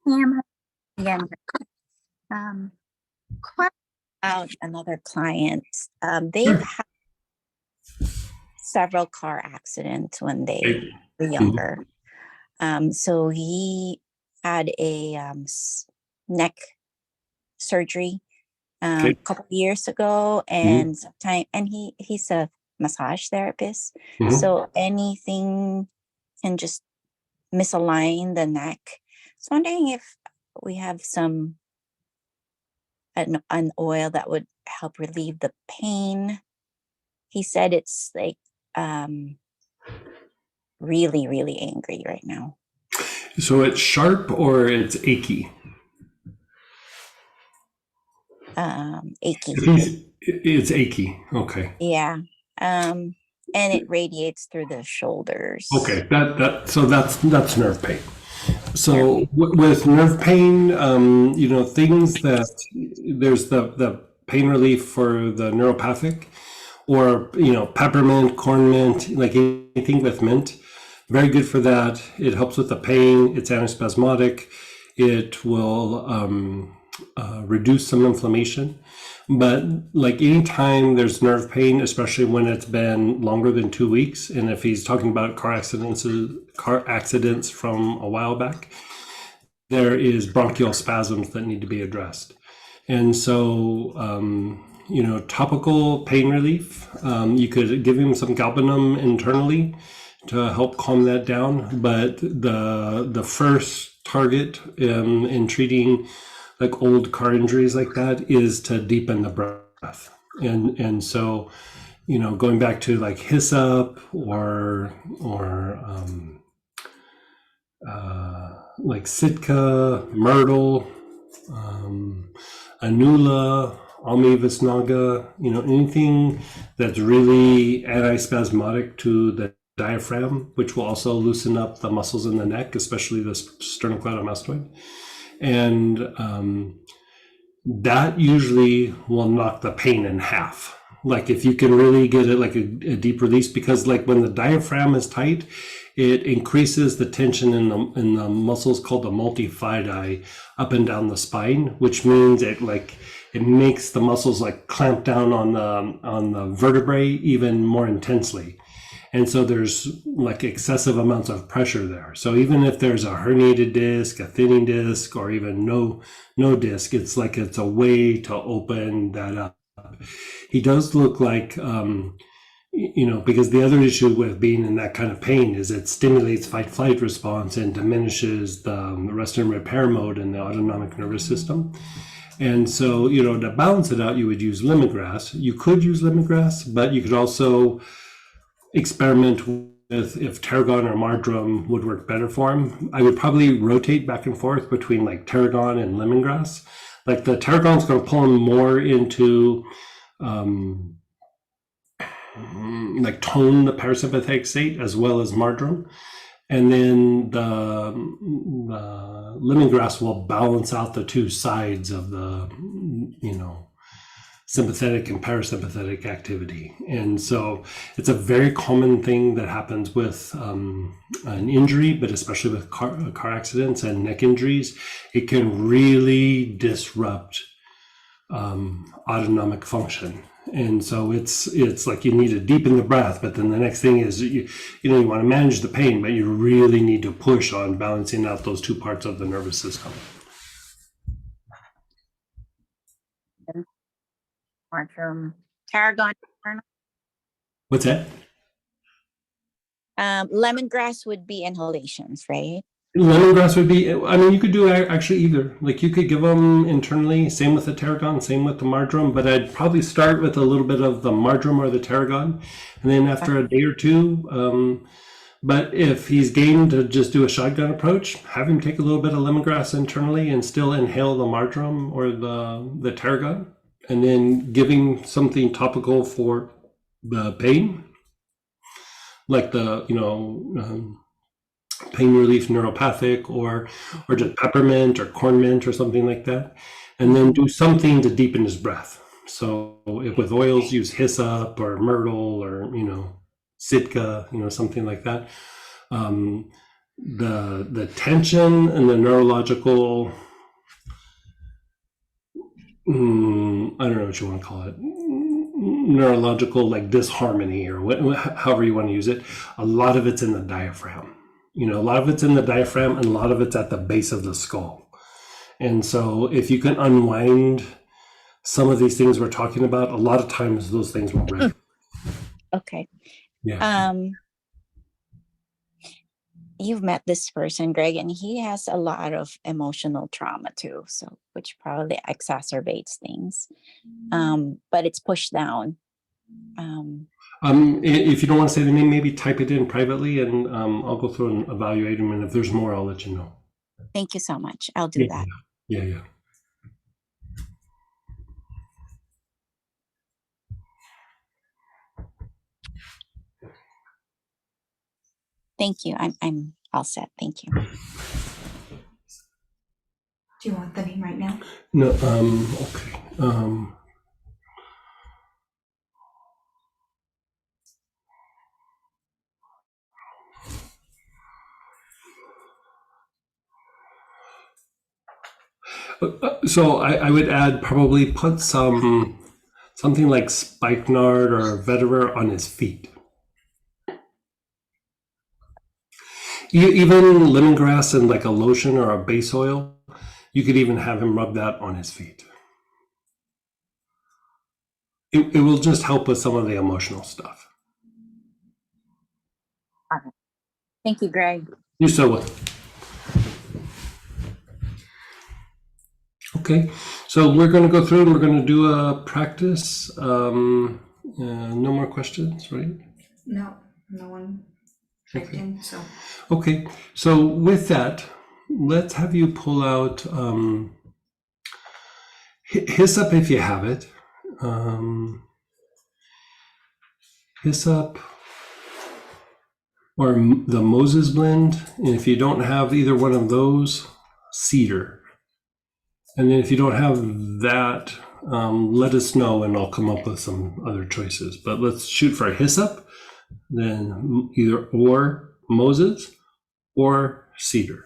Pam, again, question about another client. They've had several car accidents when they were younger. So he had a neck surgery a couple of years ago, and he's a massage therapist. So anything can just misalign the neck. So wondering if we have an oil that would help relieve the pain. He said it's like really, really angry right now. So it's sharp or it's achy? Achy. It's achy. Okay. Yeah. And it radiates through the shoulders. Okay. So that's nerve pain. So with nerve pain, things that there's the pain relief for the neuropathic, or peppermint, corn mint, like anything with mint, very good for that. It helps with the pain. It's antispasmodic. It will reduce some inflammation. But like anytime there's nerve pain, especially when it's been longer than 2 weeks, and if he's talking about car accidents from a while back, there is bronchial spasms that need to be addressed. And so, topical pain relief, you could give him some galbanum internally to help calm that down. But the first target in treating like old car injuries like that is to deepen the breath. And so, going back to like hyssop or like Sitka, myrtle, anula, almi visnaga, anything that's really antispasmodic to the diaphragm, which will also loosen up the muscles in the neck, especially the sternocleidomastoid. And that usually will knock the pain in half. Like if you can really get it like a deep release, because like when the diaphragm is tight, it increases the tension in the muscles called the multifidi up and down the spine, which means it makes the muscles like clamp down on the vertebrae even more intensely. And so there's like excessive amounts of pressure there. So even if there's a herniated disc, a thinning disc, or even no disc, it's a way to open that up. He does look like, because the other issue with being in that kind of pain is it stimulates fight-flight response and diminishes the rest and repair mode in the autonomic nervous system. And so, to balance it out, you would use lemongrass. You could use lemongrass, but you could also experiment with if tarragon or marjoram would work better for him. I would probably rotate back and forth between like tarragon and lemongrass. Like the tarragon's going to pull him more into like tone the parasympathetic state, as well as marjoram. And then the lemongrass will balance out the two sides of the, sympathetic and parasympathetic activity. And so it's a very common thing that happens with an injury, but especially with car accidents and neck injuries. It can really disrupt autonomic function. And so it's like you need to deepen the breath, but then the next thing is you want to manage the pain, but you really need to push on balancing out those two parts of the nervous system. Marjoram, tarragon. What's that? Lemongrass would be inhalations, right? Lemongrass would be, you could do actually either. Like you could give them internally, same with the tarragon, same with the marjoram, but I'd probably start with a little bit of the marjoram or the tarragon. And then after a day or two, but if he's game to just do a shotgun approach, have him take a little bit of lemongrass internally and still inhale the marjoram or the tarragon, and then giving something topical for the pain, like the, pain relief neuropathic or just peppermint or corn mint or something like that, and then do something to deepen his breath. So if with oils, use hyssop or myrtle or Sitka, something like that. the tension and the neurological, I don't know what you want to call it, neurological like disharmony or however you want to use it. A lot of it's in the diaphragm. A lot of it's in the diaphragm, and a lot of it's at the base of the skull. And so if you can unwind some of these things we're talking about, a lot of times those things will break. Okay. Yeah. You've met this person, Greg, and he has a lot of emotional trauma too, so which probably exacerbates things. But it's pushed down. If you don't want to say the name, maybe type it in privately, and I'll go through and evaluate him. And if there's more, I'll let you know. Thank you so much. I'll do that. Yeah. Thank you. I'm all set. Thank you. Do you want the name right now? No. Okay. So I would probably put something like spikenard or vetiver on his feet. Even lemongrass and like a lotion or a base oil, you could even have him rub that on his feet. It will just help with some of the emotional stuff. All right. Thank you, Greg. You're so welcome. Okay, so we're going to go through and we're going to do a practice. No more questions, right? No one checked in. So okay, so with that, let's have you pull out hyssop if you have it. Hyssop or the Moses blend, and if you don't have either one of those, cedar. And then if you don't have that, let us know and I'll come up with some other choices. But let's shoot for hyssop, then either or Moses or cedar.